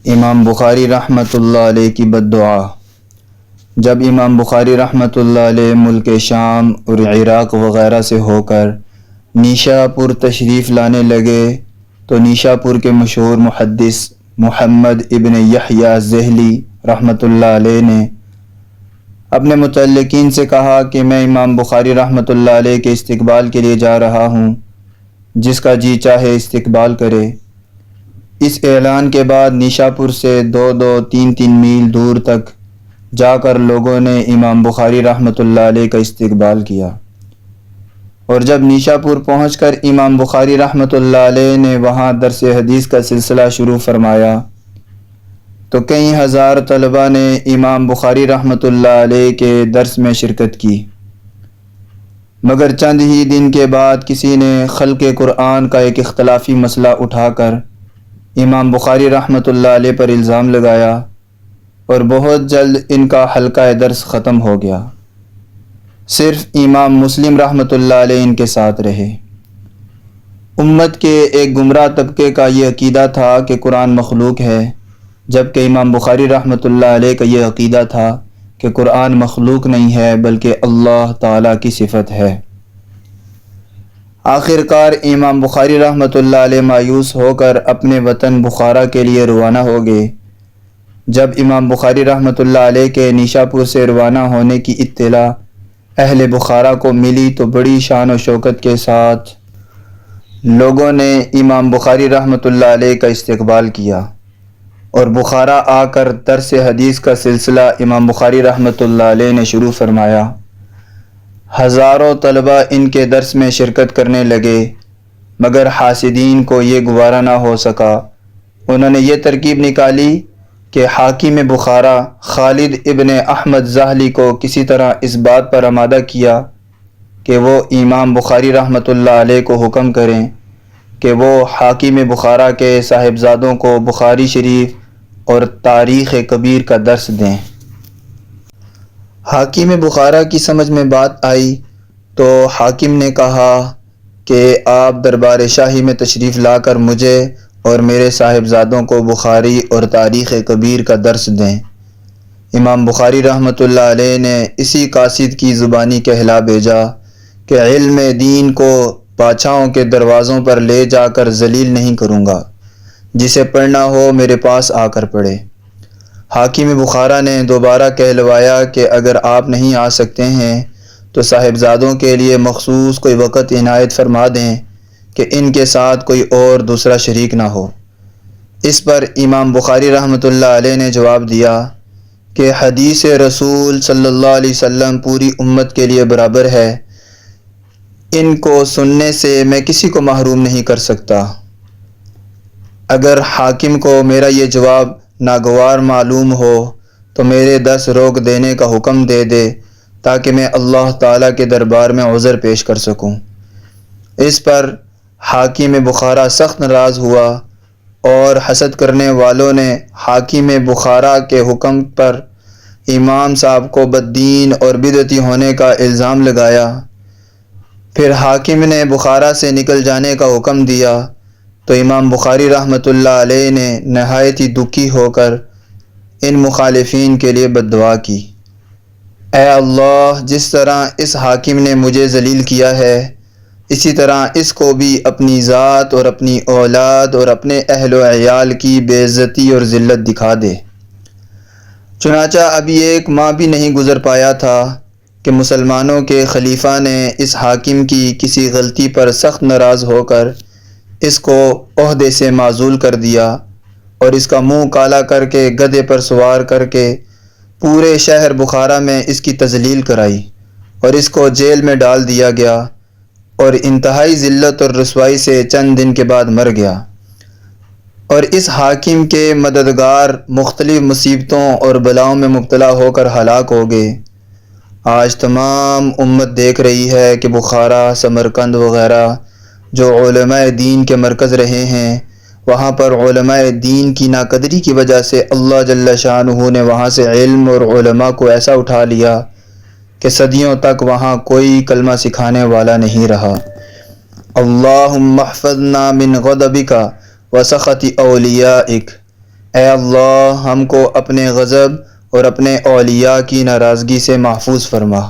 امام بخاری رحمۃ اللہ علیہ کی بد دعا۔ جب امام بخاری رحمۃ اللہ علیہ ملک شام اور عراق وغیرہ سے ہو کر نیشا پور تشریف لانے لگے تو نیشا پور کے مشہور محدث محمد ابن یحییٰ ذہلی رحمۃ اللہ علیہ نے اپنے متعلقین سے کہا کہ میں امام بخاری رحمۃ اللہ علیہ کے استقبال کے لیے جا رہا ہوں، جس کا جی چاہے استقبال کرے۔ اس اعلان کے بعد نیشا پور سے 2-3 میل دور تک جا کر لوگوں نے امام بخاری رحمۃ اللہ علیہ کا استقبال کیا، اور جب نیشا پور پہنچ کر امام بخاری رحمۃ اللہ علیہ نے وہاں درس حدیث کا سلسلہ شروع فرمایا تو کئی ہزار طلبہ نے امام بخاری رحمۃ اللہ علیہ کے درس میں شرکت کی، مگر چند ہی دن کے بعد کسی نے خلق قرآن کا ایک اختلافی مسئلہ اٹھا کر امام بخاری رحمۃ اللہ علیہ پر الزام لگایا، اور بہت جلد ان کا حلقہ درس ختم ہو گیا۔ صرف امام مسلم رحمۃ اللہ علیہ ان کے ساتھ رہے۔ امت کے ایک گمراہ طبقے کا یہ عقیدہ تھا کہ قرآن مخلوق ہے، جبکہ امام بخاری رحمۃ اللہ علیہ کا یہ عقیدہ تھا کہ قرآن مخلوق نہیں ہے بلکہ اللہ تعالیٰ کی صفت ہے۔ آخر کار امام بخاری رحمۃ اللہ علیہ مایوس ہو کر اپنے وطن بخارا کے لیے روانہ ہو گئے۔ جب امام بخاری رحمۃ اللہ علیہ کے نیشا پور سے روانہ ہونے کی اطلاع اہل بخارا کو ملی تو بڑی شان و شوکت کے ساتھ لوگوں نے امام بخاری رحمۃ اللہ علیہ کا استقبال کیا، اور بخارا آ کر درس حدیث کا سلسلہ امام بخاری رحمۃ اللہ علیہ نے شروع فرمایا۔ ہزاروں طلبہ ان کے درس میں شرکت کرنے لگے، مگر حاسدین کو یہ گوارا نہ ہو سکا۔ انہوں نے یہ ترکیب نکالی کہ حاکم بخارا خالد ابن احمد زاہلی کو کسی طرح اس بات پر آمادہ کیا کہ وہ امام بخاری رحمۃ اللہ علیہ کو حکم کریں کہ وہ حاکم بخارا کے صاحبزادوں کو بخاری شریف اور تاریخ کبیر کا درس دیں۔ حاکم بخارا کی سمجھ میں بات آئی تو حاکم نے کہا کہ آپ دربار شاہی میں تشریف لا کر مجھے اور میرے صاحبزادوں کو بخاری اور تاریخ کبیر کا درس دیں۔ امام بخاری رحمۃ اللہ علیہ نے اسی قاصد کی زبانی کہلا بھیجا کہ علم دین کو بادشاہوں کے دروازوں پر لے جا کر ذلیل نہیں کروں گا، جسے پڑھنا ہو میرے پاس آ کر پڑھے۔ حاکم بخارا نے دوبارہ کہلوایا کہ اگر آپ نہیں آ سکتے ہیں تو صاحبزادوں کے لیے مخصوص کوئی وقت عنایت فرما دیں کہ ان کے ساتھ کوئی اور دوسرا شریک نہ ہو۔ اس پر امام بخاری رحمۃ اللہ علیہ نے جواب دیا کہ حدیث رسول صلی اللہ علیہ وسلم پوری امت کے لیے برابر ہے، ان کو سننے سے میں کسی کو محروم نہیں کر سکتا۔ اگر حاکم کو میرا یہ جواب ناگوار معلوم ہو تو میرے درس روک دینے کا حکم دے دے تاکہ میں اللہ تعالیٰ کے دربار میں عذر پیش کر سکوں۔ اس پر حاکم بخارا سخت ناراض ہوا، اور حسد کرنے والوں نے حاکم بخارا کے حکم پر امام صاحب کو بددین اور بدعتی ہونے کا الزام لگایا۔ پھر حاکم نے بخارا سے نکل جانے کا حکم دیا تو امام بخاری رحمۃ اللہ علیہ نے نہایت ہی دکھی ہو کر ان مخالفین کے لیے بد دعا کی۔ اے اللہ، جس طرح اس حاکم نے مجھے ذلیل کیا ہے، اسی طرح اس کو بھی اپنی ذات اور اپنی اولاد اور اپنے اہل و عیال کی بے عزتی اور ذلت دکھا دے۔ چنانچہ ابھی 1 ماہ بھی نہیں گزر پایا تھا کہ مسلمانوں کے خلیفہ نے اس حاکم کی کسی غلطی پر سخت ناراض ہو کر اس کو عہدے سے معزول کر دیا، اور اس کا منہ کالا کر کے گدھے پر سوار کر کے پورے شہر بخارا میں اس کی تذلیل کرائی، اور اس کو جیل میں ڈال دیا گیا، اور انتہائی ذلت اور رسوائی سے چند دن کے بعد مر گیا۔ اور اس حاکم کے مددگار مختلف مصیبتوں اور بلاؤں میں مبتلا ہو کر ہلاک ہو گئے۔ آج تمام امت دیکھ رہی ہے کہ بخارا، سمرقند وغیرہ جو علماء دین کے مرکز رہے ہیں، وہاں پر علماء دین کی ناقدری کی وجہ سے اللہ جل شانہ نے وہاں سے علم اور علماء کو ایسا اٹھا لیا کہ صدیوں تک وہاں کوئی کلمہ سکھانے والا نہیں رہا۔ اللہم احفظنا من غضبک وسخط اولیائک، اے اللہ ہم کو اپنے غضب اور اپنے اولیاء کی ناراضگی سے محفوظ فرما۔